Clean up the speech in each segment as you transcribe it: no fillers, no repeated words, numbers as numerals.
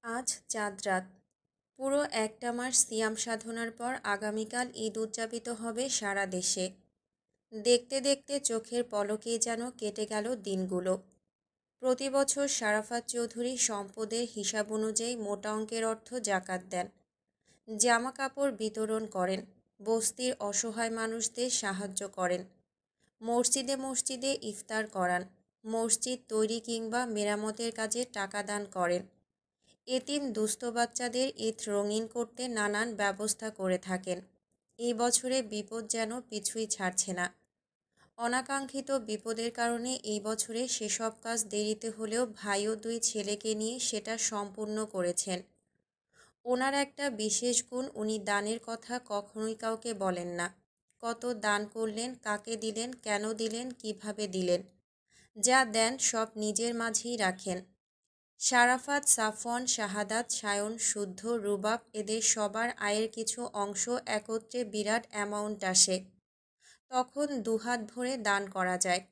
আজ চাঁদ রাত। পুরো একটা মাস সিয়াম সাধনার পর আগামীকাল ঈদ উদযাপিত হবে সারা দেশে। দেখতে দেখতে চোখের পলকেই যেন কেটে গেল দিনগুলো। প্রতি বছর শারাফাত চৌধুরী সম্পদের হিসাব অনুযায়ী মোটা অঙ্কের অর্থ জাকাত দেন, জামা কাপড় বিতরণ করেন, বস্তির অসহায় মানুষদের সাহায্য করেন, মসজিদে মসজিদে ইফতার করান, মসজিদ তৈরি কিংবা মেরামতের কাজে টাকা দান করেন। এতিম দুস্থ বাচ্চাদের ঈদ রঙিন করতে নানান ব্যবস্থা করে থাকেন। এই বছরে বিপদ যেন পিছুই ছাড়ছে না। অনাকাঙ্ক্ষিত বিপদের কারণে এই বছরে সেসব কাজ দেরিতে হলেও ভাই ও দুই ছেলেকে নিয়ে সেটা সম্পূর্ণ করেছেন। ওনার একটা বিশেষ গুণ, উনি দানের কথা কখনোই কাউকে বলেন না। কত দান করলেন, কাকে দিলেন, কেন দিলেন, কিভাবে দিলেন, যা দেন সব নিজের মাঝেই রাখেন। শারাফাত, সাফওয়ান, শাহাদাত, সায়ন, শুদ্ধ, রুবাব এদের সবার আয়ের কিছু অংশ একত্রে বিরাট অ্যামাউন্ট আসে। তখন দুহাত ভরে দান করা যায়।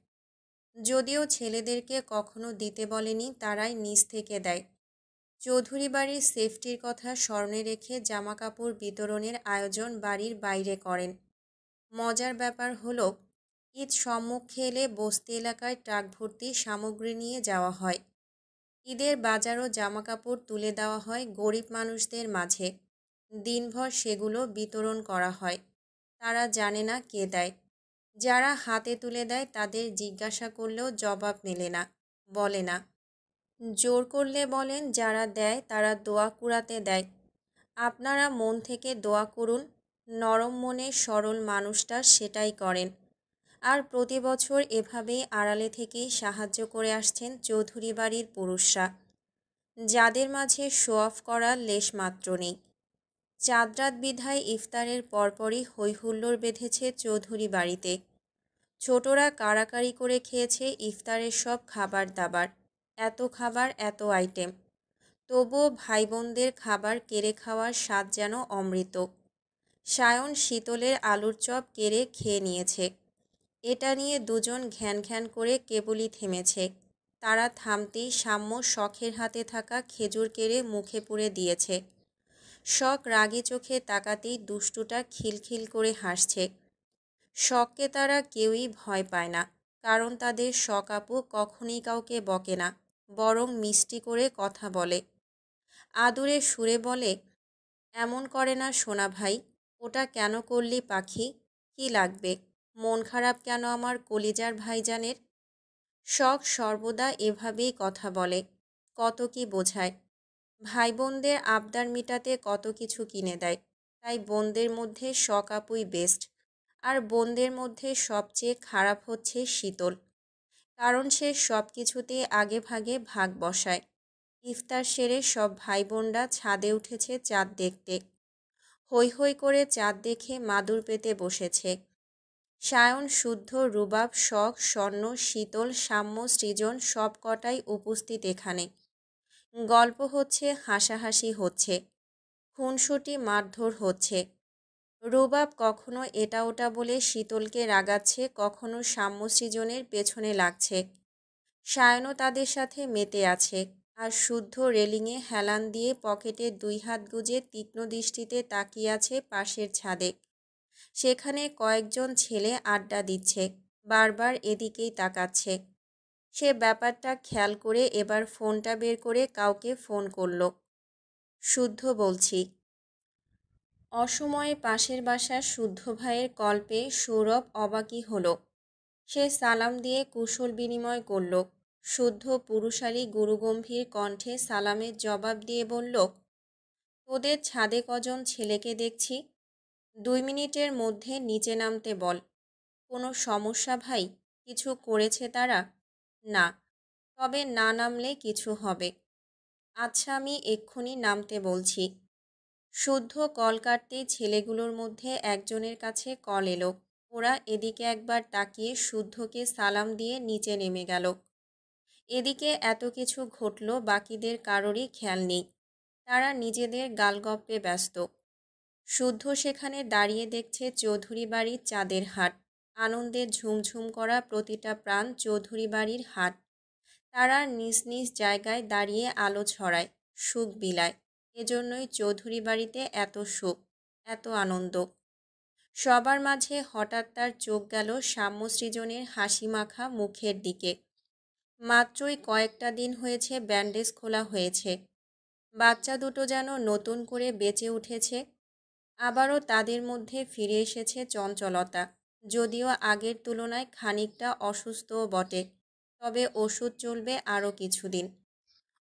যদিও ছেলেদেরকে কখনো দিতে বলেনি, তারাই নিজ থেকে দেয়। চৌধুরী বাড়ির সেফটির কথা স্মরণে রেখে জামাকাপড় বিতরণের আয়োজন বাড়ির বাইরে করেন। মজার ব্যাপার হলো, ঈদ সম্মুখে এলে বস্তি এলাকায় ট্রাক ভর্তি সামগ্রী নিয়ে যাওয়া হয়। ঈদের বাজার ও জামাকাপড় তুলে দেওয়া হয় গরিব মানুষদের মাঝে। দিনভর সেগুলো বিতরণ করা হয়। তারা জানে না কে দেয়। যারা হাতে তুলে দেয় তাদের জিজ্ঞাসা করলেও জবাব মেলে না, বলে না। জোর করলে বলেন যারা দেয় তারা দোয়া কুড়াতে দেয়। আপনারা মন থেকে দোয়া করুন। নরম মনের সরল মানুষটা সেটাই করেন। আর প্রতি বছর এভাবেই আড়ালে থেকেই সাহায্য করে আসছেন চৌধুরী বাড়ির পুরুষরা, যাদের মাঝে শো অফ করার লেশমাত্র নেই। চাঁদরাত বিধায় ইফতারের পরপরই হৈহুল্লোড় বেঁধেছে চৌধুরী বাড়িতে। ছোটরা কাড়াকাড়ি করে খেয়েছে ইফতারের সব খাবার দাবার। এত খাবার, এত আইটেম। তবুও ভাই বোনদের খাবার কেড়ে খাওয়ার স্বাদ যেন অমৃত। সায়ন শীতলের আলুর চপ কেড়ে খেয়ে নিয়েছে। এটা নিয়ে দুজন ঘ্যান ঘ্যান করে কেবলই থেমেছে। তারা থামতেই সাম্য শখের হাতে থাকা খেজুর কেড়ে মুখে পুরে দিয়েছে। শখ রাগী চোখে তাকাতেই দুষ্টুটা খিলখিল করে হাসছে। শখকে তারা কেউই ভয় পায় না, কারণ তাদের শখ আপু কখনই কাউকে বকে না, বরং মিষ্টি করে কথা বলে। আদুরে সুরে বলে, এমন করে না সোনা ভাই, ওটা কেন করলি পাখি? কি লাগবে? মন খারাপ কেন আমার কলিজার ভাইজানের? শখ সর্বদা এভাবেই কথা বলে, কত কি বোঝায়। ভাই বোনদের আবদার মিটাতে কত কিছু কিনে দেয়। তাই বোনদের মধ্যে শখ আপুই বেস্ট। আর বোনদের মধ্যে সবচেয়ে খারাপ হচ্ছে শীতল, কারণ সে সব কিছুতেই আগে ভাগে ভাগ বসায়। ইফতার সেরে সব ভাই বোনরা ছাদে উঠেছে চাঁদ দেখতে। হৈ হৈ করে চাঁদ দেখে মাদুর পেতে বসেছে। সায়ন, শুদ্ধ, রুবাব, শখ, স্বর্ণ, শীতল, সাম্য, সৃজন সব কটাই উপস্থিত এখানে। গল্প হচ্ছে, হাসাহাসি হচ্ছে, খুনসুটি মারধর হচ্ছে। রুবাব কখনো এটা ওটা বলে শীতলকে রাগাচ্ছে, কখনো সাম্য সৃজনের পেছনে লাগছে। সায়নও তাদের সাথে মেতে আছে। আর শুদ্ধ রেলিংয়ে হেলান দিয়ে পকেটে দুই হাত গুজে তীক্ষ্ণ দৃষ্টিতে তাকিয়ে আছে পাশের ছাদে। সেখানে কয়েকজন ছেলে আড্ডা দিচ্ছে, বারবার এদিকেই তাকাচ্ছে। সে ব্যাপারটা খেয়াল করে এবার ফোনটা বের করে কাউকে ফোন করল। শুদ্ধ বলছি। অসময়ে পাশের বাসার শুদ্ধ ভাইয়ের কল পেয়ে সৌরভ অবাকই হলো। সে সালাম দিয়ে কুশল বিনিময় করল। শুদ্ধ পুরুষালী গুরুগম্ভীর কণ্ঠে সালামের জবাব দিয়ে বলল, তোদের ছাদে কজন ছেলেকে দেখছি? 2 মিনিটের মধ্যে নিচে নামতে বল। কোনো সমস্যা ভাই? কিছু করেছে তারা? না। তবে না নামলে কিছু হবে। আচ্ছা, আমি এক্ষুনি নামতে বলছি। শুদ্ধ কল কাটতেই ছেলেগুলোর মধ্যে একজনের কাছে কল এলো। ওরা এদিকে একবার তাকিয়ে শুদ্ধকে সালাম দিয়ে নিচে নেমে গেল। এদিকে এত কিছু ঘটল, বাকিদের কারোরই খেয়াল নেই। তারা নিজেদের গালগপ্পে ব্যস্ত। শুদ্ধ সেখানে দাঁড়িয়ে দেখছে চৌধুরী বাড়ির চাঁদের হাট। আনন্দে ঝুমঝুম করা প্রতিটা প্রাণ চৌধুরী বাড়ির হাট। তারা নিজ নিজ জায়গায় দাঁড়িয়ে আলো ছড়ায়, সুখ বিলায়। এজন্যই চৌধুরী বাড়িতে এত সুখ, এত আনন্দ। সবার মাঝে হঠাৎ তার চোখ গেল সাম্য সৃজনের হাসি মাখা মুখের দিকে। মাত্রই কয়েকটা দিন হয়েছে ব্যান্ডেজ খোলা হয়েছে। বাচ্চা দুটো যেন নতুন করে বেঁচে উঠেছে। আবারও তাদের মধ্যে ফিরে এসেছে চঞ্চলতা, যদিও আগের তুলনায় খানিকটা অসুস্থও বটে। তবে ওষুধ চলবে আরও কিছুদিন।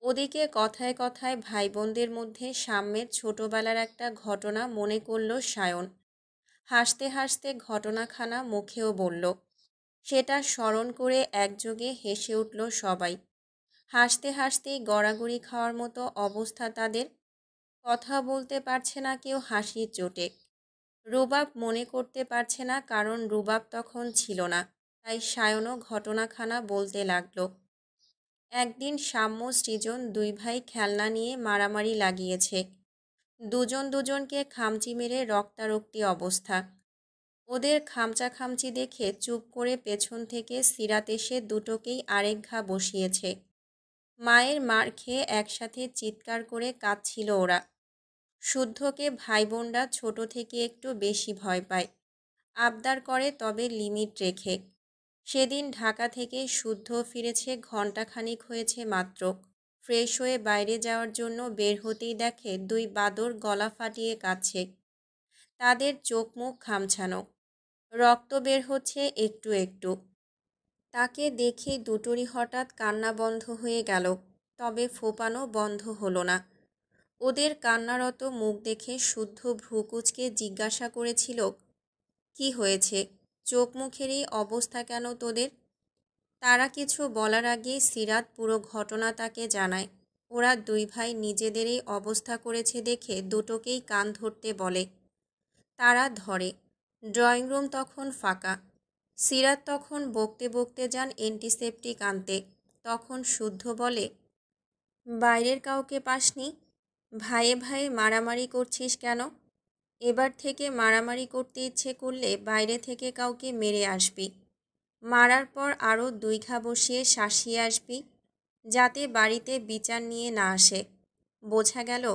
ওদিকে কথায় কথায় ভাই বোনদের মধ্যে সাম্যের ছোটবেলার একটা ঘটনা মনে করল সায়ন। হাসতে হাসতে ঘটনাখানা মুখেও বলল। সেটা স্মরণ করে একযোগে হেসে উঠল সবাই। হাসতে হাসতেই গড়াগড়ি খাওয়ার মতো অবস্থা তাদের। কথা বলতে পারছে না কেউ হাসির চোটে। রুবাব মনে করতে পারছে না, কারণ রুবাব তখন ছিল না। তাই সায়নও ঘটনাখানা বলতে লাগলো। একদিন সাম্য সৃজন দুই ভাই খেলনা নিয়ে মারামারি লাগিয়েছে। দুজন দুজনকে খামচি মেরে রক্তারক্তি অবস্থা। ওদের খামচাখামচি দেখে চুপ করে পেছন থেকে সিরাত এসে দুটোকেই আরেক ঘা বসিয়েছে। মায়ের মার খেয়ে একসাথে চিৎকার করে কাঁদছিল ওরা। শুদ্ধকে ভাই বোনরা ছোট থেকে একটু বেশি ভয় পায়। আবদার করে, তবে লিমিট রেখে। সেদিন ঢাকা থেকে শুদ্ধ ফিরেছে, ঘণ্টাখানিক হয়েছে মাত্র। ফ্রেশ হয়ে বাইরে যাওয়ার জন্য বের হতেই দেখে দুই বাদর গলা ফাটিয়ে কাঁদছে। তাদের চোখ মুখ খামছানো, রক্ত বের হচ্ছে একটু একটু। তাকে দেখে দুটোরই হঠাৎ কান্না বন্ধ হয়ে গেল, তবে ফোপানো বন্ধ হলো না। ওদের কান্নারত মুখ দেখে শুদ্ধ ভ্রুকুচকে জিজ্ঞাসা করেছিল, কি হয়েছে? চোখ মুখের এই অবস্থা কেন তোদের? তারা কিছু বলার আগেই সিরাত পুরো ঘটনা তাকে জানায়। ওরা দুই ভাই নিজেদের এই অবস্থা করেছে দেখে দুটোকেই কান ধরতে বলে। তারা ধরে। ড্রয়িং রুম তখন ফাঁকা। সিরাত তখন বকতে বকতে যান অ্যান্টিসেপটিক আনতে। তখন শুদ্ধ বলে, বাইরের কাউকে পাসনি? ভাইয়ে ভাইয়ে মারামারি করছিস কেন? এবার থেকে মারামারি করতে ইচ্ছে করলে বাইরে থেকে কাউকে মেরে আসবি। মারার পর আরও দুই ঘা বসিয়ে শাসিয়ে আসবি, যাতে বাড়িতে বিচার নিয়ে না আসে। বোঝা গেল?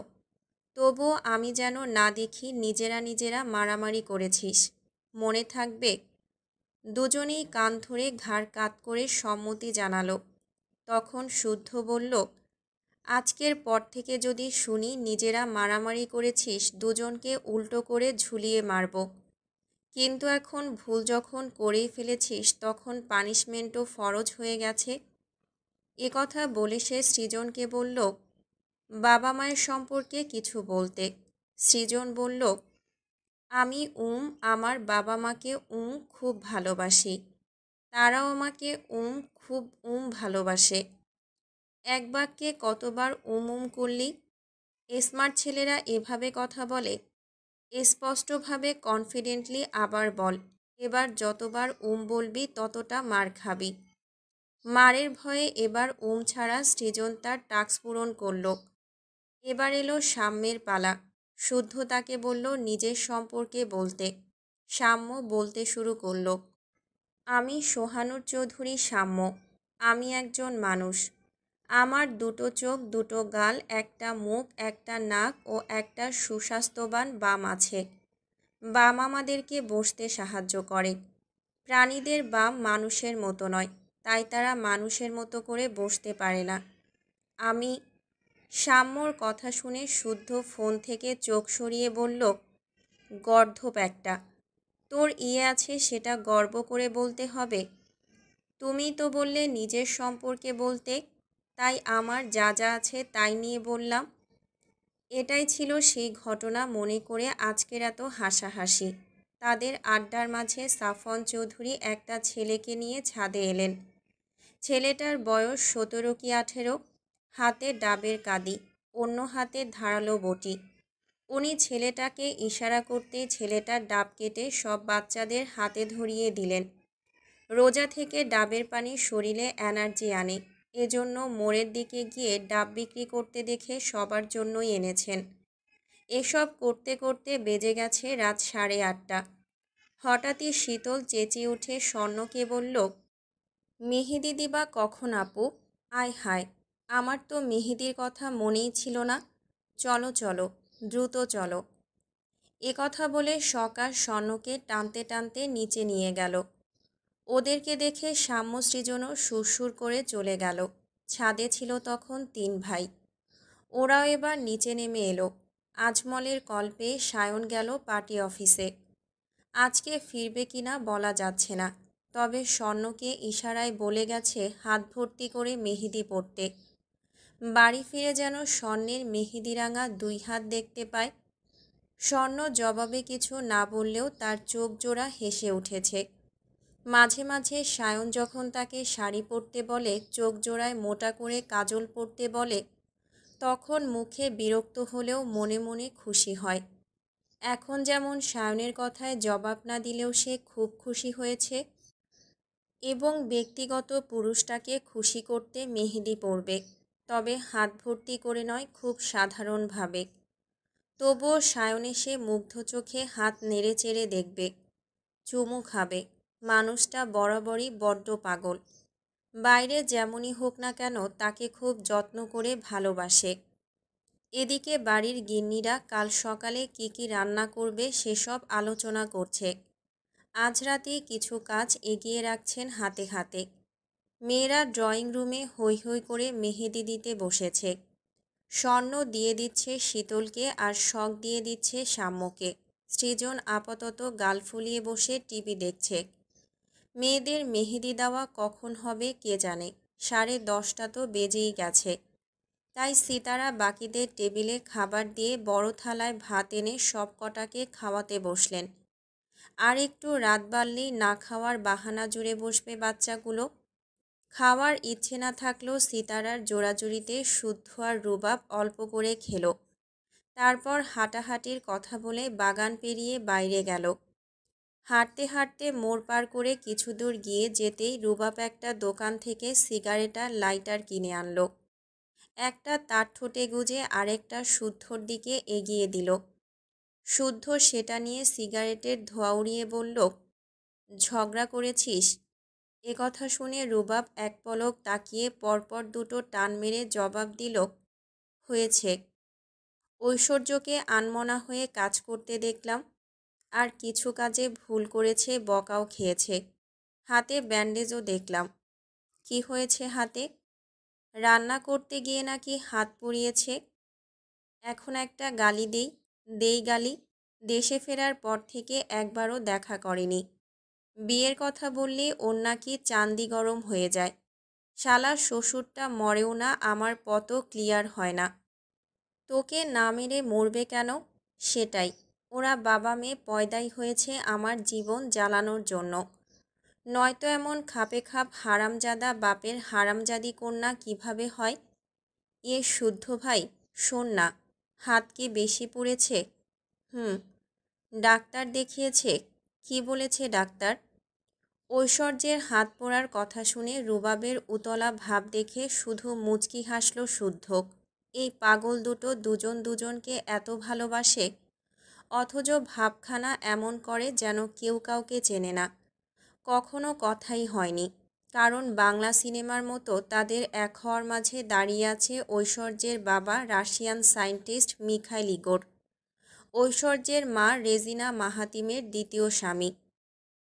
তবুও আমি যেন না দেখি নিজেরা নিজেরা মারামারি করেছিস। মনে থাকবে? দুজনেই কান ধরে ঘাড় কাত করে সম্মতি জানালো। তখন শুদ্ধ বলল, আজকের পর থেকে যদি শুনি নিজেরা মারামারি করেছিস, দুজনকে উল্টো করে ঝুলিয়ে মারব। কিন্তু এখন ভুল যখন করেই ফেলেছিস, তখন পানিশমেন্টও ফরজ হয়ে গেছে। কথা বলে সে সৃজনকে বলল, বাবা মায়ের সম্পর্কে কিছু বলতে। সৃজন বলল, আমি আমার বাবা মাকে খুব ভালোবাসি। তারাও আমাকে খুব ভালোবাসে। এক বাক্যে কতবার করলি? স্মার্ট ছেলেরা এভাবে কথা বলে? স্পষ্টভাবে কনফিডেন্টলি আবার বল। এবার যতবার বলবি ততটা মার খাবি। মারের ভয়ে এবার ছাড়া সৃজন তার টাস্ক পূরণ করল। এবার এলো সাম্যের পালা। শুদ্ধ তাকে বলল নিজের সম্পর্কে বলতে। সাম্য বলতে শুরু করল, আমি সোহানুর চৌধুরী সাম্য। আমি একজন মানুষ। আমার দুটো চোখ, দুটো গাল, একটা মুখ, একটা নাক ও একটা সুস্বাস্থ্যবান বাম আছে। বাম আমাদেরকে বসতে সাহায্য করে। প্রাণীদের বাম মানুষের মতো নয়, তাই তারা মানুষের মতো করে বসতে পারে না। আমি। সাম্যর কথা শুনে শুদ্ধ ফোন থেকে চোখ সরিয়ে বলল, গর্ধপ একটা। তোর আছে সেটা গর্ব করে বলতে হবে? তুমি তো বললে নিজের সম্পর্কে বলতে, তাই আমার যা যা আছে তাই নিয়ে বললাম। এটাই ছিল সেই ঘটনা মনে করে আজকের এত হাসাহাসি। তাদের আড্ডার মাঝে সাফন চৌধুরী একটা ছেলেকে নিয়ে ছাদে এলেন। ছেলেটার বয়স 17 কি 18। হাতে ডাবের কাঁদি, অন্য হাতে ধারালো বটি। উনি ছেলেটাকে ইশারা করতেই ছেলেটার ডাব কেটে সব বাচ্চাদের হাতে ধরিয়ে দিলেন। রোজা থেকে ডাবের পানি শরীরে এনার্জি আনে, এজন্য মোড়ের দিকে গিয়ে ডাব বিক্রি করতে দেখে সবার জন্যই এনেছেন। এসব করতে করতে বেজে গেছে রাত 8:30। হঠাৎই শীতল চেঁচিয়ে উঠে স্বর্ণকে বলল, মেহেদি দিবা কখন আপু? আয় হায়, আমার তো মেহেদির কথা মনেই ছিল না। চলো চলো, দ্রুত চলো। এ কথা বলে সকার স্বর্ণকে টানতে টানতে নিচে নিয়ে গেল। ওদেরকে দেখে সাম্য সৃজনও সুরসুর করে চলে গেল। ছাদে ছিল তখন 3 ভাই। ওরাও এবার নিচে নেমে এলো। আজমলের কল পেয়ে সায়ন গেল পার্টি অফিসে। আজকে ফিরবে কিনা বলা যাচ্ছে না, তবে স্বর্ণকে ইশারায় বলে গেছে হাত ভর্তি করে মেহেদি পড়তে। বাড়ি ফিরে যেন স্বর্ণের মেহেদিরাঙা 2 হাত দেখতে পায়। স্বর্ণ জবাবে কিছু না বললেও তার চোখ জোড়া হেসে উঠেছে। মাঝে মাঝে সায়ন যখন তাকে শাড়ি পরতে বলে, চোখ জোড়ায় মোটা করে কাজল পরতে বলে, তখন মুখে বিরক্ত হলেও মনে মনে খুশি হয়। এখন যেমন সায়নের কথায় জবাব না দিলেও সে খুব খুশি হয়েছে এবং ব্যক্তিগত পুরুষটাকে খুশি করতে মেহেদি পরবে, তবে হাত ভর্তি করে নয়, খুব সাধারণভাবে। তবুও সায়ন এসে মুগ্ধ চোখে হাত নেড়ে চেড়ে দেখবে, চুমু খাবে। মানুষটা বরাবরই বড্ড পাগল। বাইরে যেমনই হোক না কেন তাকে খুব যত্ন করে ভালোবাসে। এদিকে বাড়ির গিন্নিরা কাল সকালে কি রান্না করবে সেসব আলোচনা করছে। আজ রাতেই কিছু কাজ এগিয়ে রাখছেন হাতে হাতে। মেয়েরা ড্রয়িং রুমে হৈ হৈ করে মেহেদি দিতে বসেছে। স্বর্ণ দিয়ে দিচ্ছে শীতলকে আর শখ দিয়ে দিচ্ছে সাম্যকে। সৃজন আপাতত গাল ফুলিয়ে বসে টিভি দেখছে। মেয়েদের মেহেদি দেওয়া কখন হবে কে জানে, 10:30 তো বেজেই গেছে। তাই সিতারা বাকিদের টেবিলে খাবার দিয়ে বড় থালায় ভাত এনে সব কটাকে খাওয়াতে বসলেন। আর একটু রাত বাড়লেই না খাওয়ার বাহানা জুড়ে বসবে বাচ্চাগুলো। খাওয়ার ইচ্ছে না থাকলেও সিতারার জোড়াজুড়িতে শুদ্ধ আর রুবাব অল্প করে খেলো। তারপর হাঁটাহাঁটির কথা বলে বাগান পেরিয়ে বাইরে গেল। হাঁটতে হাঁটতে মোড় পার করে কিছু দূর গিয়ে যেতেই রুবাব একটা দোকান থেকে সিগারেট আর লাইটার কিনে আনলো। একটা তার ঠোঁটে গুজে আরেকটা শুদ্ধর দিকে এগিয়ে দিল। শুদ্ধ সেটা নিয়ে সিগারেটের ধোঁয়া উড়িয়ে বলল, ঝগড়া করেছিস? এ কথা শুনে রুবাব এক পলক তাকিয়ে পরপর দুটো টান মেরে জবাব দিল, হয়েছে। ঐশ্বর্যকে আনমনা হয়ে কাজ করতে দেখলাম, আর কিছু কাজে ভুল করেছে, বকাও খেয়েছে। হাতে ব্যান্ডেজও দেখলাম। কি হয়েছে হাতে? রান্না করতে গিয়ে নাকি হাত পুড়িয়েছে। এখন একটা গালি দেই গালি। দেশে ফেরার পর থেকে একবারও দেখা করেনি। বিয়ের কথা বললে ওর নাকি চান্দি গরম হয়ে যায়। শালা শ্বশুরটা মরেও না, আমার পত ক্লিয়ার হয় না। তোকে না মেরে মরবে কেন? সেটাই, ওরা বাবা মেয়ে পয়দাই হয়েছে আমার জীবন জ্বালানোর জন্য। নয়তো এমন খাপে খাপ হারামজাদা বাপের হারামজাদি কন্যা কিভাবে হয়? শুদ্ধ ভাই, শোন না, হাত কি বেশি পুড়েছে? হুম। ডাক্তার দেখিয়েছে? কি বলেছে ডাক্তার? ঐশ্বর্যের হাত পোড়ার কথা শুনে রুবাবের উতলা ভাব দেখে শুধু মুচকি হাসল শুদ্ধ। এই পাগল দুটো দুজন দুজনকে এত ভালোবাসে, অথচ ভাবখানা এমন করে যেন কেউ কাউকে চেনে না। কখনো কথাই হয়নি, কারণ বাংলা সিনেমার মতো তাদের এক হওয়ার মাঝে দাঁড়িয়ে আছে ঐশ্বর্যের বাবা রাশিয়ান সায়েন্টিস্ট মিখাইল ইগোর, ঐশ্বর্যের মা রেজিনা মাহাতিমের দ্বিতীয় স্বামী।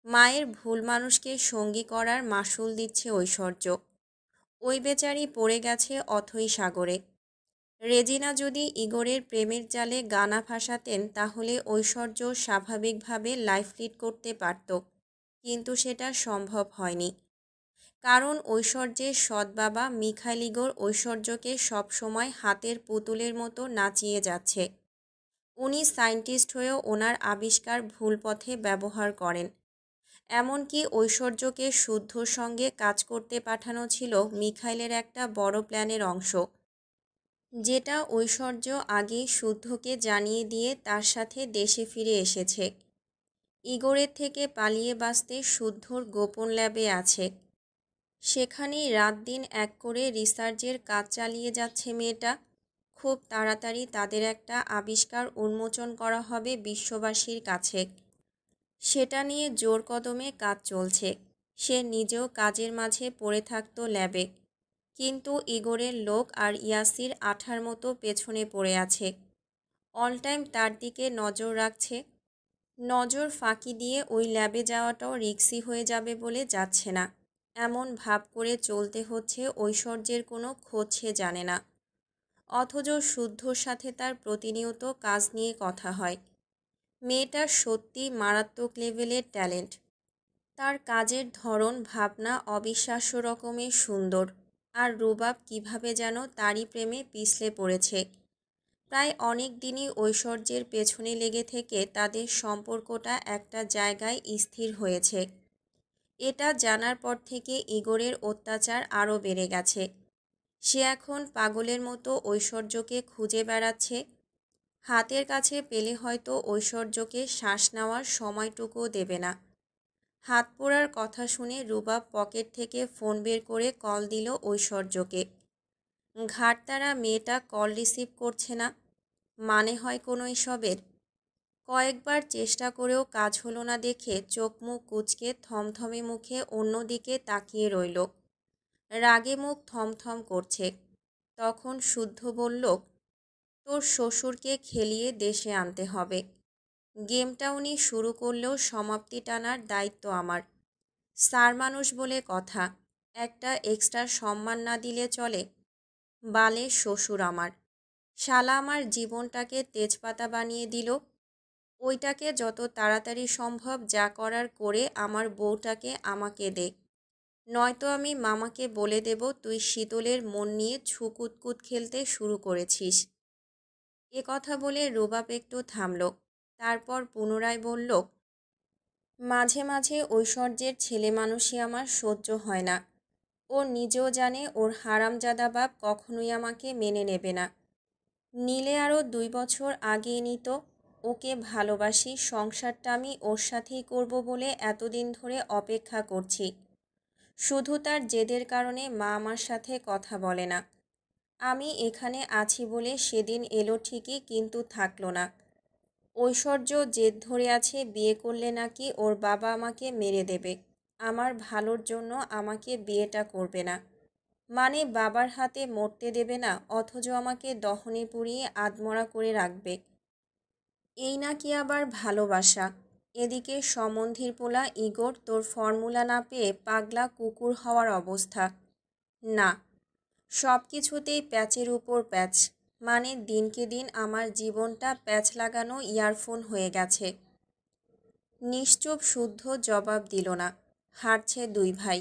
মায়ের ভুল মানুষকে সঙ্গী করার মাশুল দিচ্ছে ঐশ্বর্য। ওই বেচারি পড়ে গেছে অথৈ সাগরে। রেজিনা যদি ইগোরের প্রেমের জালে গানা ভাসাতেন তাহলে ঐশ্বর্য স্বাভাবিকভাবে লাইফ লিড করতে পারত, কিন্তু সেটা সম্ভব হয়নি। কারণ ঐশ্বর্যের সৎ বাবা মিখাইল ইগোর ঐশ্বর্যকে সবসময় হাতের পুতুলের মতো নাচিয়ে যাচ্ছে। উনি সায়েন্টিস্ট হয়েও ওনার আবিষ্কার ভুল পথে ব্যবহার করেন। এমনকি ঐশ্বর্যকে শুদ্ধর সঙ্গে কাজ করতে পাঠানো ছিল মিখাইলের একটা বড় প্ল্যানের অংশ, যেটা ঐশ্বর্য আগেই শুদ্ধকে জানিয়ে দিয়ে তার সাথে দেশে ফিরে এসেছে। ইগোরের থেকে পালিয়ে বাঁচতে শুদ্ধর গোপন ল্যাবে আছে। সেখানেই রাত দিন এক করে রিসার্চের কাজ চালিয়ে যাচ্ছে মেয়েটা। খুব তাড়াতাড়ি তাদের একটা আবিষ্কার উন্মোচন করা হবে বিশ্ববাসীর কাছে। সেটা নিয়ে জোর কদমে কাজ চলছে। সে নিজেও কাজের মাঝে পড়ে থাকতো ল্যাবে, কিন্তু ইগোরের লোক আর ইয়াসির আঠার মতো পেছনে পড়ে আছে। অল টাইম তার দিকে নজর রাখছে। নজর ফাঁকি দিয়ে ওই ল্যাবে যাওয়াটাও রিস্কি হয়ে যাবে বলে যাচ্ছে না। এমন ভাব করে চলতে হচ্ছে ঐশ্বর্যের কোনো খোঁজ সে জানে না। অথচ শুদ্ধর সাথে তার প্রতিনিয়ত কাজ নিয়ে কথা হয়। মেয়েটার সত্যি মারাত্মক লেভেলের ট্যালেন্ট। তার কাজের ধরন ভাবনা অবিশ্বাস্য রকমের সুন্দর। আর রুবাব কিভাবে যেন তারই প্রেমে পিছলে পড়েছে। প্রায় অনেক দিনই ঐশ্বর্যের পেছনে লেগে থেকে তাদের সম্পর্কটা একটা জায়গায় স্থির হয়েছে। এটা জানার পর থেকে ইগোরের অত্যাচার আরও বেড়ে গেছে। সে এখন পাগলের মতো ঐশ্বর্যকে খুঁজে বেড়াচ্ছে। হাতের কাছে পেলে হয়তো ঐশ্বর্যকে শ্বাস নেওয়ার সময়টুকুও দেবে না। হাত পোড়ার কথা শুনে রুবাব পকেট থেকে ফোন বের করে কল দিল ঐশ্বর্যকে। ঘাটতারা মেয়েটা কল রিসিভ করছে না। মানে হয় কোনো এসবের? কয়েকবার চেষ্টা করেও কাজ হলো না দেখে চোখ মুখ কুঁচকে থমথমে মুখে অন্যদিকে তাকিয়ে রইল। রাগে মুখ থমথম করছে। তখন শুদ্ধ বলল, তোর শ্বশুরকে খেলিয়ে দেশে আনতে হবে। গেমটা উনি শুরু করলেও সমাপ্তি টানার দায়িত্ব আমার। স্যার মানুষ বলে কথা, একটা এক্সট্রা সম্মান না দিলে চলে? বালের শ্বশুর আমার। শালা আমার জীবনটাকে তেজপাতা বানিয়ে দিল। ওইটাকে যত তাড়াতাড়ি সম্ভব যা করার করে আমার বউটাকে আমাকে দে, নয়তো আমি মামাকে বলে দেব তুই শীতলের মন নিয়ে ছুকুতকুত খেলতে শুরু করেছিস। এ কথা বলে রুবাব একটু থামল। তারপর পুনরায় বলল, মাঝে মাঝে ঐশ্বর্যের ছেলে মানুষই আমার সহ্য হয় না। ও নিজেও জানে ওর হারামজাদা বাপ কখনোই আমাকে মেনে নেবে না। নিলে আরও 2 বছর আগে নিত। ওকে ভালোবাসি, সংসারটা আমি ওর সাথেই করব বলে এতদিন ধরে অপেক্ষা করছি। শুধু তার জেদের কারণে মা আমার সাথে কথা বলে না। আমি এখানে আছি বলে সেদিন এলো ঠিকই, কিন্তু থাকলো না। ঐশ্বর্য জেদ ধরে আছে বিয়ে করলে নাকি ওর বাবা আমাকে মেরে দেবে। আমার ভালোর জন্য আমাকে বিয়েটা করবে না। মানে বাবার হাতে মরতে দেবে না, অথচ আমাকে দহনে পুড়িয়ে আধমরা করে রাখবে। এই নাকি আবার ভালোবাসা? এদিকে সম্বন্ধীর পোলা ইগোর তোর ফর্মুলা না পেয়ে পাগলা কুকুর হওয়ার অবস্থা। না, সব কিছুতেই প্যাচের উপর প্যাচ। মানে দিনকে দিন আমার জীবনটা প্যাচ লাগানো ইয়ারফোন হয়ে গেছে। নিশ্চুপ শুদ্ধ জবাব দিল না। হাঁটছে দুই ভাই।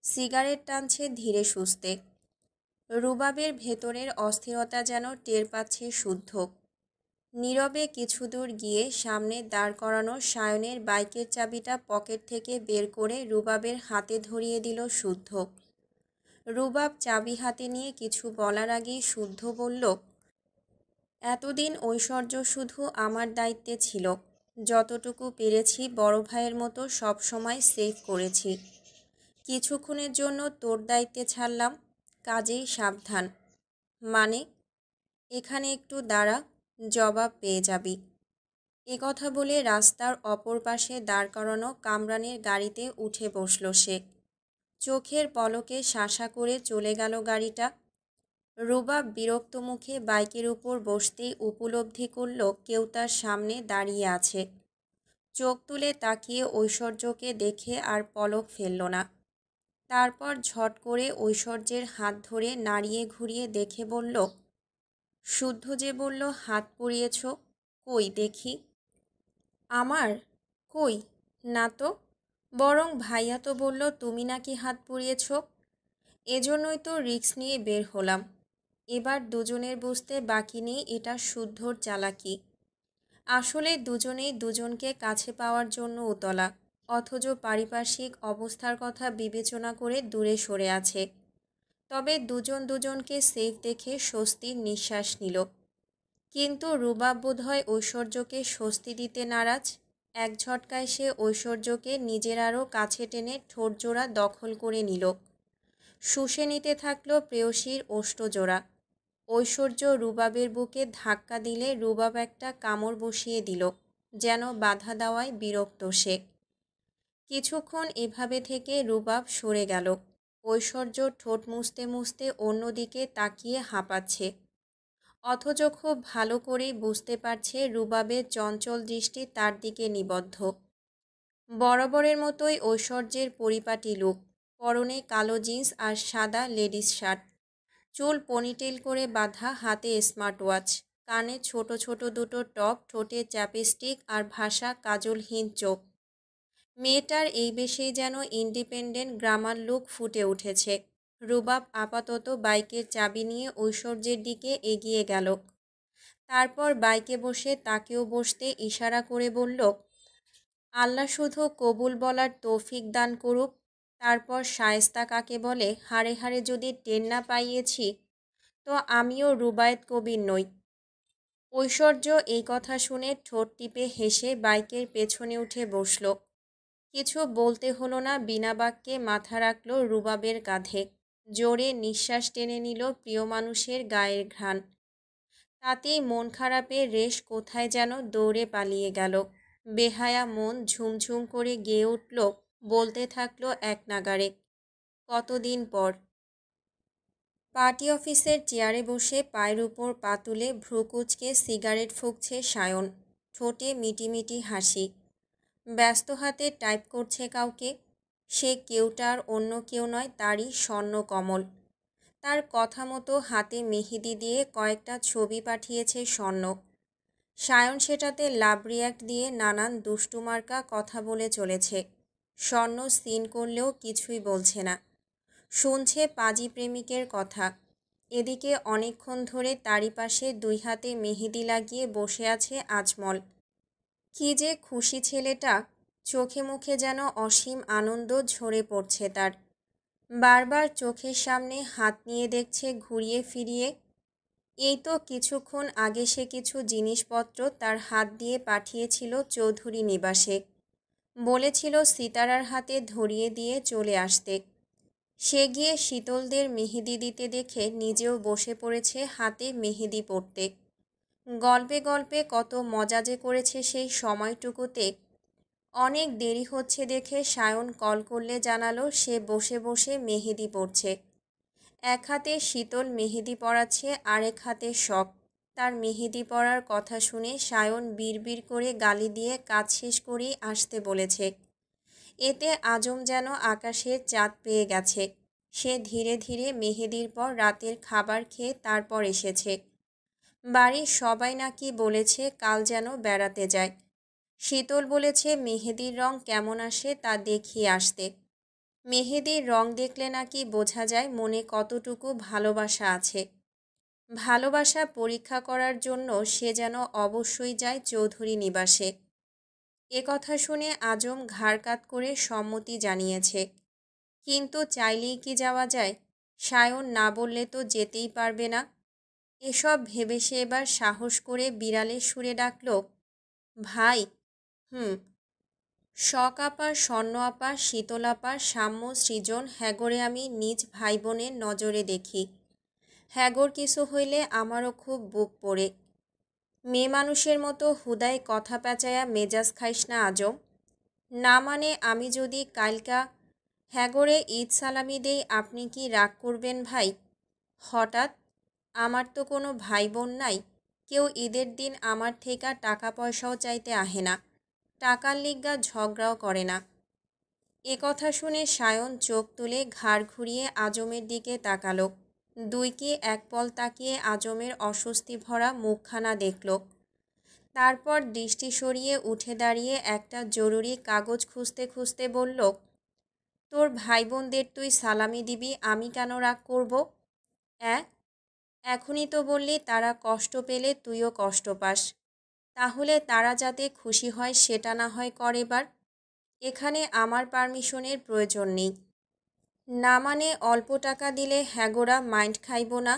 সিগারেট টানছে ধীরে সুস্থে। রুবাবের ভেতরের অস্থিরতা যেন টের পাচ্ছে শুদ্ধ। নীরবে কিছু দূর গিয়ে সামনে দাঁড় করানো সায়নের বাইকের চাবিটা পকেট থেকে বের করে রুবাবের হাতে ধরিয়ে দিল শুদ্ধ। রুবাব চাবি হাতে নিয়ে কিছু বলার আগেই শুদ্ধ বলল, এতদিন ঐশ্বর্য শুধু আমার দায়িত্বে ছিল। যতটুকু পেরেছি বড় ভাইয়ের মতো সব সময় সেভ করেছি। কিছুক্ষণের জন্য তোর দায়িত্বে ছাড়লাম, কাজেই সাবধান। মানে? এখানে একটু দাঁড়া, জবাব পেয়ে যাবি। কথা বলে রাস্তার অপর পাশে দাঁড় করানো কামরানের গাড়িতে উঠে বসল সে। চোখের পলকে শাসা করে চলে গেল গাড়িটা। রুবাব বিরক্ত মুখে বাইকের উপর বসতেই উপলব্ধি করল কেউ তার সামনে দাঁড়িয়ে আছে। চোখ তুলে তাকিয়ে ঐশ্বর্যকে দেখে আর পলক ফেলল না। তারপর ঝট করে ঐশ্বর্যের হাত ধরে নাড়িয়ে ঘুরিয়ে দেখে বলল, শুদ্ধ যে বলল হাত পুড়িয়েছ, কই দেখি। আমার? কই? না তো। বরং ভাইয়া তো বলল তুমি নাকি হাত পুড়িয়েছ। এজন্যই তো রিস্ক নিয়ে বের হলাম। এবার দুজনের বুঝতে বাকি নেই এটা শুদ্ধর চালাকি। আসলে দুজনেই দুজনকে কাছে পাওয়ার জন্য উতলা, অথচ পারিপার্শ্বিক অবস্থার কথা বিবেচনা করে দূরে সরে আছে। তবে দুজন দুজনকে সেফ দেখে স্বস্তির নিঃশ্বাস নিল। কিন্তু রুবাব বোধহয় ঐশ্বর্যকে স্বস্তি দিতে নারাজ। এক ঝটকায় সে ঐশ্বর্যকে নিজের আরও কাছে টেনে ঠোঁটজোড়া দখল করে নিল। শুষে নিতে থাকল প্রেয়সীর ওষ্ঠজোড়া। ঐশ্বর্য রুবাবের বুকে ধাক্কা দিলে রুবাব একটা কামড় বসিয়ে দিল, যেন বাধা দেওয়ায় বিরক্ত সে। কিছুক্ষণ এভাবে থেকে রুবাব সরে গেল। ঐশ্বর্য ঠোঁট মুছতে মুছতে অন্যদিকে তাকিয়ে হাঁপাচ্ছে। অথচ খুব ভালো করেই বুঝতে পারছে রুবাবের চঞ্চল দৃষ্টি তার দিকে নিবদ্ধ। বরাবরের মতোই ঐশ্বর্যের পরিপাটি লুক, পরনে কালো জিন্স আর সাদা লেডিস শার্ট, চুল পনিটেল করে বাঁধা, হাতে স্মার্ট ওয়াচ, কানে ছোট ছোট দুটো টপ, ঠোঁটে চ্যাপস্টিক আর ভাসা কাজলহীন চোখ। মেয়েটার এই বেশেই যেন ইন্ডিপেন্ডেন্ট গ্রামার লুক ফুটে উঠেছে। রুবাব আপাতত বাইকের চাবি নিয়ে ঐশ্বর্যের দিকে এগিয়ে গেল। তারপর বাইকে বসে তাকেও বসতে ইশারা করে বলল, আল্লাহ শুধু কবুল বলার তৌফিক দান করুক। তারপর শায়েস্তা কাকে বলে হাড়ে হাড়ে যদি টের না পাইয়েছি, তো আমিও রুবায়েত কবির নই। ঐশ্বর্য এই কথা শুনে ঠোঁট টিপে হেসে বাইকের পেছনে উঠে বসল। কিছু বলতে হলো না, বিনা বাক্যে মাথা রাখল রুবাবের কাঁধে। জোরে নিঃশ্বাস টেনে নিল প্রিয় মানুষের গায়ের ঘ্রাণ। তাতেই মন খারাপের রেশ কোথায় যেন দৌড়ে পালিয়ে গেল। বেহায়া মন ঝুমঝুম করে গেয়ে উঠল, বলতে থাকলো এক নাগাড়ে, কতদিন পর। পার্টি অফিসের চেয়ারে বসে পায়ের উপর পা তুলে ভ্রু কুঁচকে সিগারেট ফুঁকছে সায়ন, ঠোঁটে মিটিমিটি হাসি। ব্যস্ত হাতে টাইপ করছে কাউকে। সে কেউটার অন্য কেউ নয়, তারই স্বর্ণকমল। তার কথা মতো হাতে মেহেদি দিয়ে কয়েকটা ছবি পাঠিয়েছে স্বর্ণ। সায়ন সেটাতে লাভ রিয়াক্ট দিয়ে নানান দুষ্টুমার্কা কথা বলে চলেছে। স্বর্ণ সিন করলেও কিছুই বলছে না, শুনছে পাজি প্রেমিকের কথা। এদিকে অনেকক্ষণ ধরে তারই পাশে দুই হাতে মেহেদি লাগিয়ে বসে আছে আজমল। কি যে খুশি ছেলেটা, চোখে মুখে যেন অসীম আনন্দ ঝরে পড়ছে তার। বারবার চোখের সামনে হাত নিয়ে দেখছে ঘুরিয়ে ফিরিয়ে। এই তো কিছুক্ষণ আগে সে কিছু জিনিসপত্র তার হাত দিয়ে পাঠিয়েছিল চৌধুরী নিবাসে। বলেছিল সিতারার হাতে ধরিয়ে দিয়ে চলে আসতে। সে গিয়ে শীতলদের মেহেদি দিতে দেখে নিজেও বসে পড়েছে হাতে মেহেদি পড়তে। গল্পে গল্পে কত মজা যে করেছে সেই সময়টুকুতে। অনেক দেরি হচ্ছে দেখে সায়ন কল করলে জানালো সে বসে বসে মেহেদি পড়ছে। এক হাতে শীতল মেহেদি পড়াচ্ছে, আরেক হাতে শখ। তার মেহেদি পড়ার কথা শুনে সায়ন বিড়বিড় করে গালি দিয়ে কাজ শেষ করেই আসতে বলেছে। এতে আজম যেন আকাশের চাঁদ পেয়ে গেছে। সে ধীরে ধীরে মেহেদির পর রাতের খাবার খেয়ে তারপর এসেছে। বাড়ির সবাই নাকি বলেছে কাল যেন বেড়াতে যায়। শীতল বলেছে মেহেদির রং কেমন আসে তা দেখিয়ে আসতে। মেহেদির রং দেখলে নাকি বোঝা যায় মনে কতটুকু ভালোবাসা আছে। ভালোবাসা পরীক্ষা করার জন্য সে যেন অবশ্যই যায় চৌধুরী নিবাসে। এ কথা শুনে আজম ঘাড় কাত করে সম্মতি জানিয়েছে। কিন্তু চাইলেই কি যাওয়া যায়? সায়ন না বললে তো যেতেই পারবে না। এসব ভেবে সে এবার সাহস করে বিড়ালের সুরে ডাকল, ভাই। শখ আপা, স্বর্ণ আপা, শীতল আপা, সাম্য, সৃজন, হ্যাগরে আমি নিজ ভাই বোনের নজরে দেখি। হ্যাগর কিছু হইলে আমারও খুব বুক পড়ে। মেয়ে মানুষের মতো হুদায় কথা পেঁচায়া মেজাজ খাইস না আজম। না মানে আমি যদি কালকা হ্যাগরে ঈদ সালামি দেই আপনি কি রাগ করবেন ভাই? হঠাৎ? আমার তো কোনো ভাই বোন নাই। কেউ ঈদের দিন আমার থেকে টাকা পয়সাও চাইতে আহে না, টাকার লিগা ঝগড়াও করে না। এ কথা শুনে সায়ন চোখ তুলে ঘাড় ঘুরিয়ে আজমের দিকে তাকালো। দুই কি এক পল তাকিয়ে আজমের অস্বস্তি ভরা মুখখানা দেখল। তারপর দৃষ্টি সরিয়ে উঠে দাঁড়িয়ে একটা জরুরি কাগজ খুঁজতে খুঁজতে বলল, তোর ভাই বোনদের তুই সালামি দিবি, আমি কেন রাগ করব? এখনই তো বললি তারা কষ্ট পেলে তুইও কষ্ট পাস। তাহলে তারা যাতে খুশি হয় সেটা না হয় কর এবার। এখানে আমার পারমিশনের প্রয়োজন নেই। না মানে অল্প টাকা দিলে হ্যাগোরা মাইন্ড খাইব না।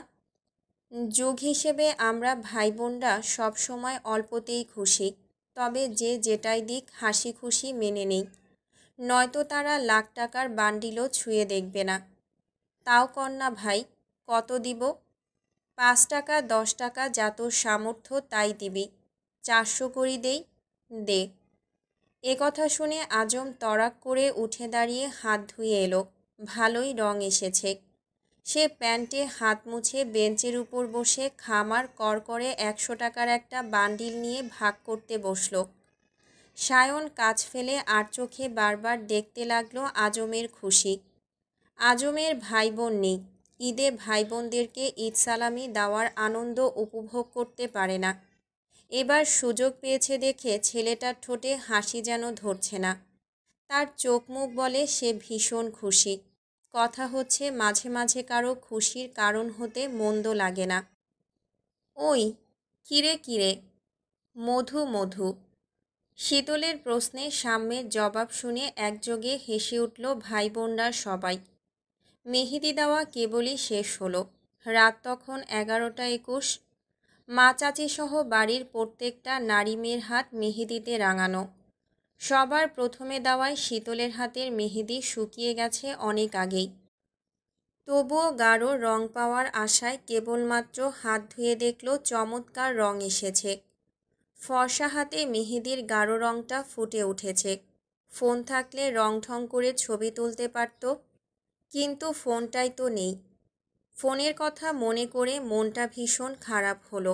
যুগ হিসেবে আমরা ভাই বোনরা সবসময় অল্পতেই খুশি। তবে যে যেটাই দিক হাসি খুশি মেনে নেই, নয়তো তারা লাখ টাকার বান্ডিলও ছুঁয়ে দেখবে না। তাও কর না ভাই, কত দিব? 5 টাকা 10 টাকা যা তোর সামর্থ্য তাই দিবি। 400 করি দেই, দে। এ কথা শুনে আজম তড়াক করে উঠে দাঁড়িয়ে হাত ধুয়ে এলো। ভালোই রং এসেছে। সে প্যান্টে হাত মুছে বেঞ্চের উপর বসে খামার করকরে 100 টাকার একটা বান্ডিল নিয়ে ভাগ করতে বসল। সায়ন কাজ ফেলে আর চোখে বারবার দেখতে লাগলো আজমের খুশি। আজমের ভাই বোন নেই, ঈদে ভাই বোনদেরকে ঈদ সালামি দেওয়ার আনন্দ উপভোগ করতে পারে না। এবার সুযোগ পেয়েছে দেখে ছেলেটার ঠোঁটে হাসি যেন ধরছে না। তার চোখ মুখ বলে সে ভীষণ খুশি। কথা হচ্ছে মাঝে মাঝে কারো খুশির কারণ হতে মন্দ লাগে না। ওই কিরে কিরে, মধু মধু। শীতলের প্রশ্নে সাম্যের জবাব শুনে একযোগে হেসে উঠল ভাই বোনরা সবাই। মেহেদি দেওয়া কেবলই শেষ হলো। রাত তখন 11টা 21। মা চাচি সহ বাড়ির প্রত্যেকটা নারী মেয়ের হাত মেহেদিতে রাঙানো। সবার প্রথমে দেওয়ায় শীতলের হাতের মেহেদি শুকিয়ে গেছে অনেক আগেই। তবুও গাঢ় রং পাওয়ার আশায় কেবলমাত্র হাত ধুয়ে দেখল চমৎকার রং এসেছে। ফর্সা হাতে মেহেদির গাঢ় রংটা ফুটে উঠেছে। ফোন থাকলে রং ঢং করে ছবি তুলতে পারত, কিন্তু ফোনটাই তো নেই। ফোনের কথা মনে করে মনটা ভীষণ খারাপ হলো।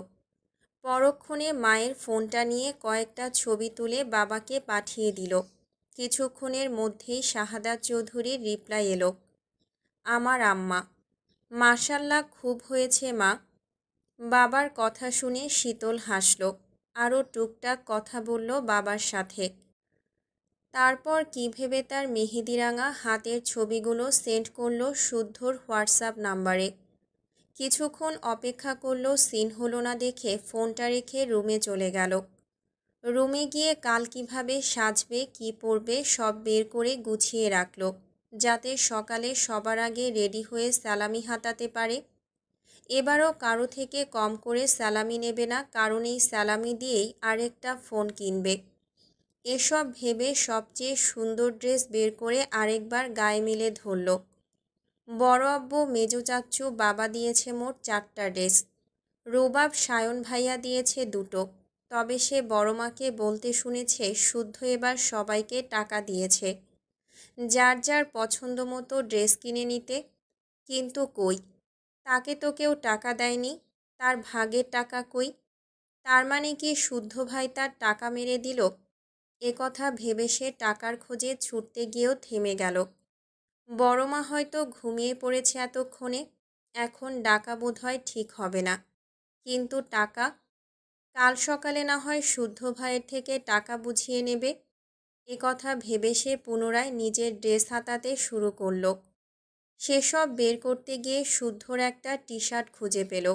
পরক্ষণে মায়ের ফোনটা নিয়ে কয়েকটা ছবি তুলে বাবাকে পাঠিয়ে দিল। কিছুক্ষণের মধ্যেই শাহাদাত চৌধুরীর রিপ্লাই এলো, আমার আম্মা। মাশাল্লাহ, খুব হয়েছে মা। বাবার কথা শুনে শীতল হাসল। আরও টুকটাক কথা বলল বাবার সাথে। তারপর কী ভেবে তার মেহেদিরাঙা হাতের ছবিগুলো সেন্ড করল শুদ্ধর হোয়াটসঅ্যাপ নাম্বারে। কিছুক্ষণ অপেক্ষা করল, সিন হলো না দেখে ফোনটা রেখে রুমে চলে গেল। রুমে গিয়ে কাল কিভাবে সাজবে, কি পরবে সব বের করে গুছিয়ে রাখল, যাতে সকালে সবার আগে রেডি হয়ে সালামি হাতাতে পারে। এবারও কারো থেকে কম করে সালামি নেবে না, কারণ এই সালামি দিয়েই আরেকটা ফোন কিনবে। এসব ভেবে সবচেয়ে সুন্দর ড্রেস বের করে আরেকবার গায়ে মেলে ধরল। বড় আব্বু, মেজো চাচ্চু, বাবা দিয়েছে মোট 4টা ড্রেস। রুবাব সায়ন ভাইয়া দিয়েছে 2টো। তবে সে বড় মাকে বলতে শুনেছে শুদ্ধ এবার সবাইকে টাকা দিয়েছে যার যার পছন্দ মতো ড্রেস কিনে নিতে। কিন্তু কই, তাকে তো কেউ টাকা দেয়নি। তার ভাগের টাকা কই? তার মানে কি শুদ্ধ ভাই তার টাকা মেরে দিল? কথা ভেবে সে টাকার খোঁজে ছুটতে গিয়েও থেমে গেল। বড় মা হয়তো ঘুমিয়ে পড়েছে এতক্ষণে, এখন ডাকা বোধহয় ঠিক হবে না। কিন্তু টাকা? কাল সকালে না হয় শুদ্ধ ভাইয়ের থেকে টাকা বুঝিয়ে নেবে। কথা ভেবে সে পুনরায় নিজের ড্রেস হাতাতে শুরু করল। সেসব বের করতে গিয়ে শুদ্ধর একটা টি শার্ট খুঁজে পেল।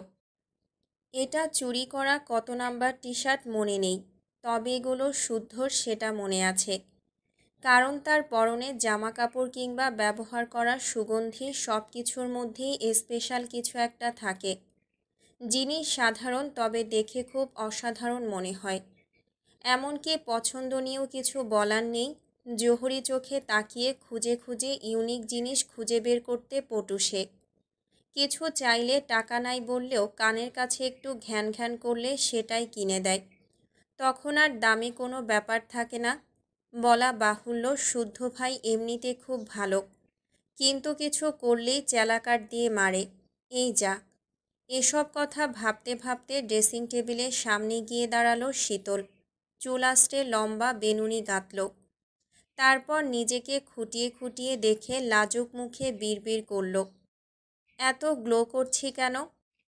এটা চুরি করা কত নাম্বার টি শার্ট মনে নেই, তবে এগুলো শুদ্ধর সেটা মনে আছে। কারণ তার পরনে জামা কাপড় কিংবা ব্যবহার করা সুগন্ধি সব কিছুর মধ্যেই স্পেশাল কিছু একটা থাকে। জিনিস সাধারণ, তবে দেখে খুব অসাধারণ মনে হয়। এমনকি পছন্দ নিয়েও কিছু বলার নেই। জহুরি চোখে তাকিয়ে খুঁজে খুঁজে ইউনিক জিনিস খুঁজে বের করতে পটু সে। কিছু চাইলে টাকা নাই বললেও কানের কাছে একটু ঘ্যান ঘ্যান করলে সেটাই কিনে দেয়। তখন আর দামে কোনো ব্যাপার থাকে না। বলা বাহুল্য, শুদ্ধ ভাই এমনিতে খুব ভালো, কিন্তু কিছু করলেই চ্যালাকাট দিয়ে মারে। এই যা। এসব কথা ভাবতে ভাবতে ড্রেসিং টেবিলের সামনে গিয়ে দাঁড়ালো শীতল। চুল আঁচড়ে লম্বা বেনুনি গাঁথল। তারপর নিজেকে খুঁটিয়ে খুঁটিয়ে দেখে লাজুক মুখে বিড়বিড় করল, এত গ্লো করছি কেন?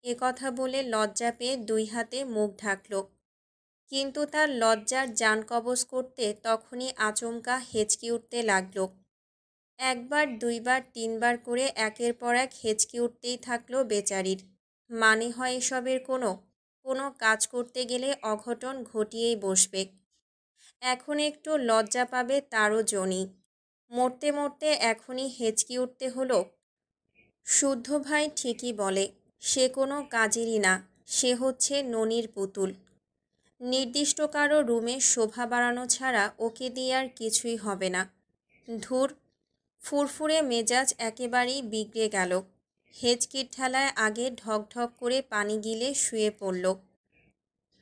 কথা বলে লজ্জা পেয়ে 2 হাতে মুখ ঢাকল। কিন্তু তার লজ্জার জান কবজ করতে তখনই আচমকা হেঁচকি উঠতে লাগল। একবার, দুইবার, তিনবার করে একের পর এক হেঁচকি উঠতেই থাকলো বেচারির। মানে হয় এসবের কোনো কাজ করতে গেলে অঘটন ঘটিয়েই বসবে। এখন একটু লজ্জা পাবে তারও জনি। মরতে মরতে এখনই হেঁচকি উঠতে হলো। শুদ্ধ ভাই ঠিকই বলে, সে কোনো কাজেরই না, সে হচ্ছে ননির পুতুল। নির্দিষ্ট কারো রুমের শোভা বাড়ানো ছাড়া ওকে দিয়ে আর কিছুই হবে না। ধুর, ফুরফুরে মেজাজ একেবারেই বিগড়ে গেল। হেঁচকির ঠেলায় আগে ঢক ঢক করে পানি গিলে শুয়ে পড়ল।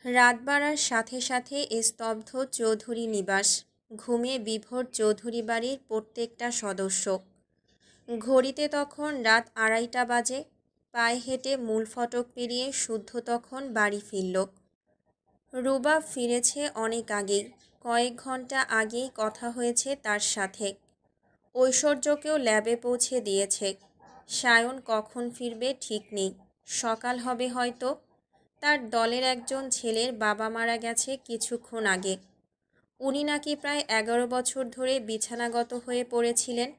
রাত বাড়ার সাথে সাথে স্তব্ধ চৌধুরী নিবাস। ঘুমে বিভোর চৌধুরী বাড়ির প্রত্যেকটা সদস্য। ঘড়িতে তখন রাত 2:30 বাজে। পায়ে হেঁটে মূল ফটক পেরিয়ে শুদ্ধ তখন বাড়ি ফিরল। রুবাব ফিরেছে অনেক আগেই, কয়েক ঘন্টা আগেই কথা হয়েছে তার সাথে। ঐশ্বর্যকেও ল্যাবে পৌঁছে দিয়েছে। সায়ন কখন ফিরবে ঠিক নেই, সকাল হবে হয়তো। তার দলের একজন ছেলের বাবা মারা গেছে কিছুক্ষণ আগে। উনি নাকি প্রায় 11 বছর ধরে বিছানাগত হয়ে পড়েছিলেন,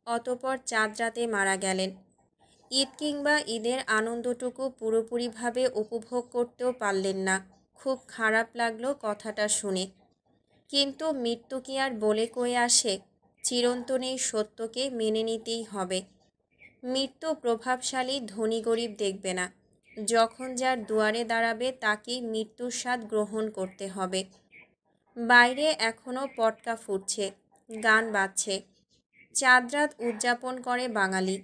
অতপর চাঁদ রাতে মারা গেলেন। ঈদ কিংবা ঈদের আনন্দটুকু পুরোপুরিভাবে উপভোগ করতেও পারলেন না। খুব খারাপ লাগলো কথাটা শুনে। কিন্তু মৃত্যু কি আর বলে কয়ে আসে? চিরন্তন এই সত্যকে মেনে নিতেই হবে। মৃত্যু প্রভাবশালী ধনী গরিব দেখবে না। যখন যার দুয়ারে দাঁড়াবে তাকেই মৃত্যুর স্বাদ গ্রহণ করতে হবে। বাইরে এখনও পটকা ফুটছে, গান বাজছে। চাঁদ রাত উদযাপন করে বাঙালি।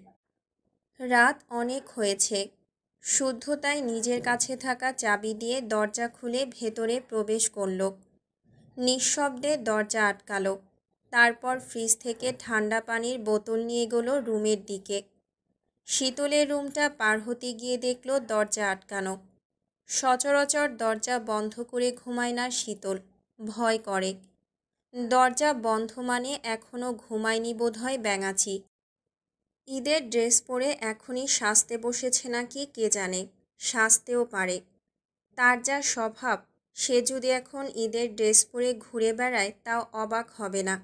রাত অনেক হয়েছে। শুদ্ধ তাই নিজের কাছে থাকা চাবি দিয়ে দরজা খুলে ভেতরে প্রবেশ করল। নিঃশব্দে দরজা আটকালো। তারপর ফ্রিজ থেকে ঠান্ডা পানির বোতল নিয়ে গেল রুমের দিকে। শীতলের রুমটা পার হতে গিয়ে দেখল দরজা আটকানো। সচরাচর দরজা বন্ধ করে ঘুমায় না শীতল, ভয় করে। দরজা বন্ধ মানে এখনও ঘুমায়নি বোধহয় ব্যাঙাচি। ঈদের ড্রেস পরে এখনই সাজতে বসেছে নাকি কে জানে, সাজতেও পারে। তার যা স্বভাব, সে যদি এখন ঈদের ড্রেস পরে ঘুরে বেড়ায় তাও অবাক হবে না,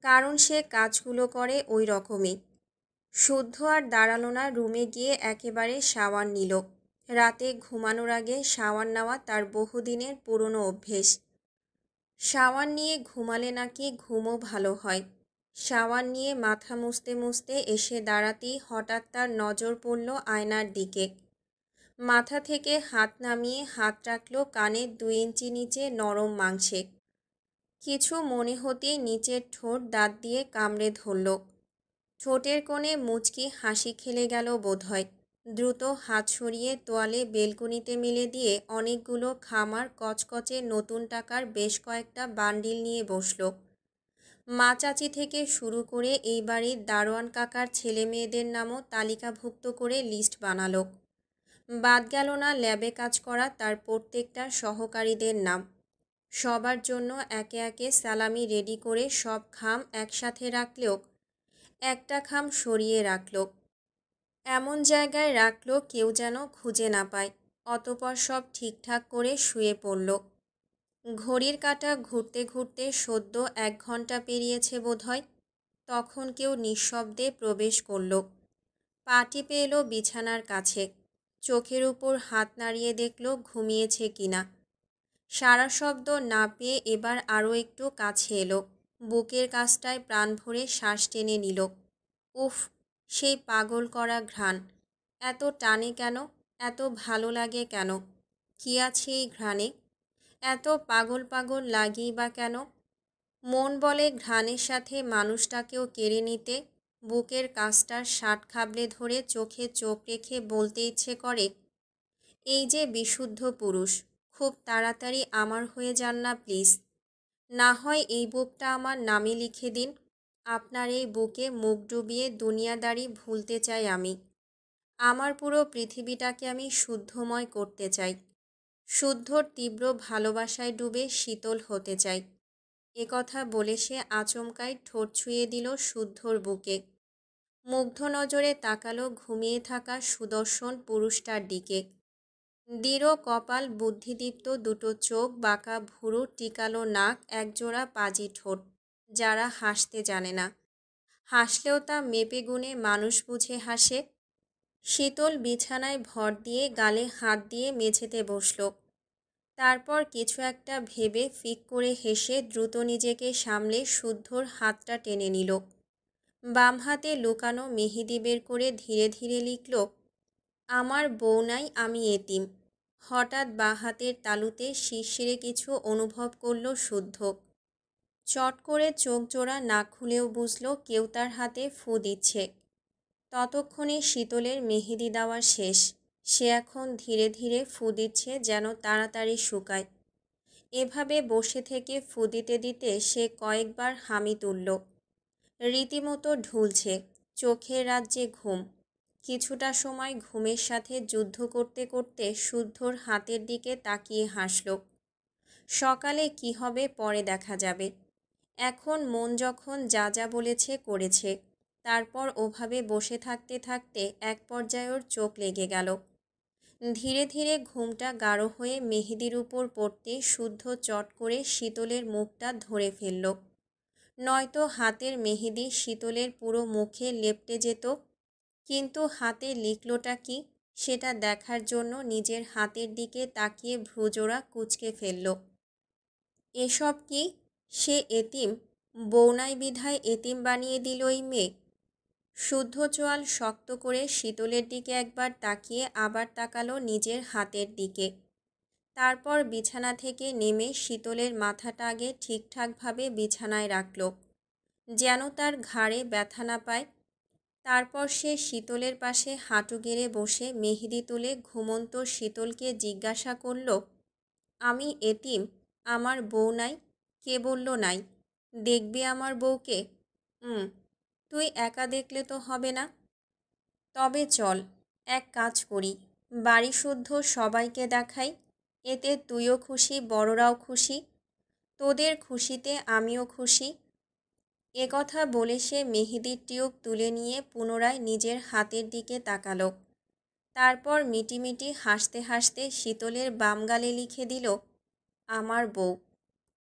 কারণ সে কাজগুলো করে ওই রকমই। শুদ্ধ আর দাঁড়ালো না, রুমে গিয়ে একেবারে শাওয়ার নিল। রাতে ঘুমানোর আগে শাওয়ার নেওয়া তার বহুদিনের পুরনো অভ্যেস। শাওয়ার নিয়ে ঘুমালে নাকি ঘুমও ভালো হয়। শাওয়ার নিয়ে মাথা মুছতে মুছতে এসে দাঁড়াতেই হঠাৎ তার নজর পড়ল আয়নার দিকে। মাথা থেকে হাত নামিয়ে হাত রাখল কানের 2 ইঞ্চি নিচে নরম মাংসে। কিছু মনে হতেই নিচের ঠোঁট দাঁত দিয়ে কামড়ে ধরল। ঠোঁটের কোণে মুচকি হাসি খেলে গেল বোধহয়। দ্রুত হাত সরিয়ে তোয়ালে বেলকনিতে মেলে দিয়ে অনেকগুলো খামার কচকচে নতুন টাকার বেশ কয়েকটা বান্ডিল নিয়ে বসল। মা চাচি থেকে শুরু করে এই বাড়ির দারোয়ান কাকার ছেলে মেয়েদের নামও তালিকাভুক্ত করে লিস্ট বানালো। বাদ গেল না ল্যাবে কাজ করা তার প্রত্যেকটা সহকারীদের নাম। সবার জন্য একে একে সালামি রেডি করে সব খাম একসাথে রাখলেও একটা খাম সরিয়ে রাখল। এমন জায়গায় রাখল কেউ যেন খুঁজে না পায়। অতপর সব ঠিকঠাক করে শুয়ে পড়ল। ঘড়ির কাঁটা ঘুরতে ঘুরতে সদ্য 1 ঘন্টা পেরিয়েছে বোধহয়। তখন কেউ নিঃশব্দে প্রবেশ করল। পা টিপে এলো বিছানার কাছে। চোখের উপর হাত নাড়িয়ে দেখল ঘুমিয়েছে কিনা। সারা শব্দ না পেয়ে এবার আরও একটু কাছে এলো। বুকের কাছটায় প্রাণ ভরে শ্বাস টেনে নিল। উফ, সেই পাগল করা ঘ্রাণ। এত টানে কেন, এত ভালো লাগে কেন? কী আছে এই ঘ্রাণে? এত পাগল পাগল লাগেই বা কেন? মন বলে ঘ্রাণের সাথে মানুষটাকেও কেড়ে নিতে। বুকের কাছটার শার্ট খাবলে ধরে চোখে চোখ রেখে বলতে ইচ্ছে করে, এই যে বিশুদ্ধ পুরুষ, খুব তাড়াতাড়ি আমার হয়ে যান না প্লিজ। না হয় এই বুকটা আমার নামে লিখে দিন। আপনার এই বুকে মুখ ডুবিয়ে দুনিয়াদারি ভুলতে চাই আমি। আমার পুরো পৃথিবীটাকে আমি শুদ্ধময় করতে চাই। শুদ্ধর তীব্র ভালোবাসায় ডুবে শীতল হতে চাই। একথা বলে সে আচমকাই ঠোঁট ছুঁয়ে দিল শুদ্ধর বুকে। মুগ্ধ নজরে তাকালো ঘুমিয়ে থাকা সুদর্শন পুরুষটার দিকে। দৃঢ় কপাল, বুদ্ধিদীপ্ত দুটো চোখ, বাঁকা ভুরু, টিকালো নাক, একজোড়া পাজি ঠোঁট, যারা হাসতে জানে না। হাসলেও তা মেপে গুণে মানুষ বুঝে হাসে। শীতল বিছানায় ভর দিয়ে গালে হাত দিয়ে মেঝেতে বসল। তারপর কিছু একটা ভেবে ফিক করে হেসে দ্রুত নিজেকে সামলে শুদ্ধর হাতটা টেনে নিল। বাম হাতে লুকানো মেহেদি বের করে ধীরে ধীরে লিখল, আমার বউ নাই, আমি এতিম। হঠাৎ বাঁ হাতের তালুতে শিরশিরে কিছু অনুভব করল শুদ্ধ। চট করে চোখ জোড়া না খুলেও বুঝল কেউ তার হাতে ফু দিচ্ছে। ততক্ষণে শীতলের মেহেদি দেওয়া শেষ। সে এখন ধীরে ধীরে ফু দিচ্ছে যেন তাড়াতাড়ি শুকায়। এভাবে বসে থেকে ফু দিতে দিতে সে কয়েকবার হামি তুলল। রীতিমতো ঢুলছে। চোখের রাজ্যে ঘুম। কিছুটা সময় ঘুমের সাথে যুদ্ধ করতে করতে শুদ্ধর হাতের দিকে তাকিয়ে হাসল। সকালে কি হবে পরে দেখা যাবে। এখন মন যখন যা যা বলেছে করেছে। তারপর ওভাবে বসে থাকতে থাকতে এক পর্যায়ে ওর চোখ লেগে গেল। ধীরে ধীরে ঘুমটা গাঢ় হয়ে মেহেদির উপর পড়তে শুদ্ধ চট করে শীতলের মুখটা ধরে ফেলল। নয়তো হাতের মেহেদি শীতলের পুরো মুখে লেপ্টে যেত। কিন্তু হাতে লিখলটা কি সেটা দেখার জন্য নিজের হাতের দিকে তাকিয়ে ভ্রুজোড়া কুঁচকে ফেলল। এসব কি? সে এতিম? বউনাই বিধায় এতিম বানিয়ে দিল এই মেয়ে। শুদ্ধ চোয়াল শক্ত করে শীতলের দিকে একবার তাকিয়ে আবার তাকালো নিজের হাতের দিকে। তারপর বিছানা থেকে নেমে শীতলের মাথাটা আগে ঠিকঠাকভাবে বিছানায় রাখল, যেন তার ঘাড়ে ব্যথা না পায়। তারপর সে শীতলের পাশে হাঁটু গেড়ে বসে মেহেদি তুলে ঘুমন্ত শীতলকে জিজ্ঞাসা করল, আমি এতিম? আমার বউ নাই? কে বলল নাই? দেখবে আমার বউকে? তুই একা দেখলে তো হবে না। তবে চল, এক কাজ করি, বাড়ি শুদ্ধ সবাইকে দেখাই। এতে তুইও খুশি, বড়রাও খুশি। তোদের খুশিতে আমিও খুশি। একথা বলে সে মেহেদির টিউব তুলে নিয়ে পুনরায় নিজের হাতের দিকে তাকালো। তারপর মিটিমিটি হাসতে হাসতে শীতলের বাম গালে লিখে দিল, আমার বউ।